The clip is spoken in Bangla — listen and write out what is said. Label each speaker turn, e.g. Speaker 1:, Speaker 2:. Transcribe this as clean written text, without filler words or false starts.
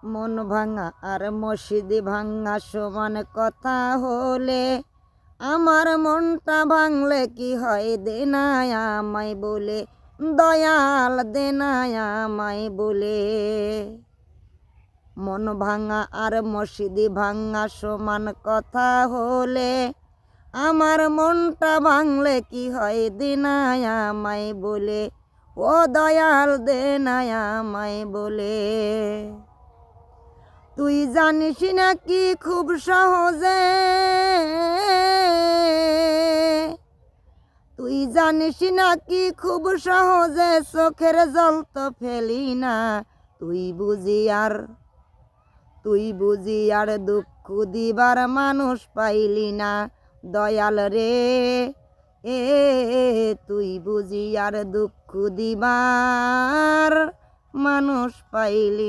Speaker 1: মন ভাঙা আর মসজিদ ভাঙা সমান কথা হলে আমার মনটা ভাঙলে কি হয় দেনায় আমায় বলে, দয়াল দেনায় আমায় বলে। মন ভাঙা আর মসজিদ ভাঙা সমান কথা হলে আমার মনটা ভাঙলে কি হয় দেনায় আমায় বলে, ও দয়াল দেনায় আমায় বলে। তুই জানিস নাকি খুব সহজে, তুই জানিস নাকি খুব সহজে চোখের জল তো ফেলি না। তুই বুঝি আর দুঃখ দিবার মানুষ পাইলি না দয়াল রে। তুই বুঝি আর দুঃখ দিবার মানুষ পাইলি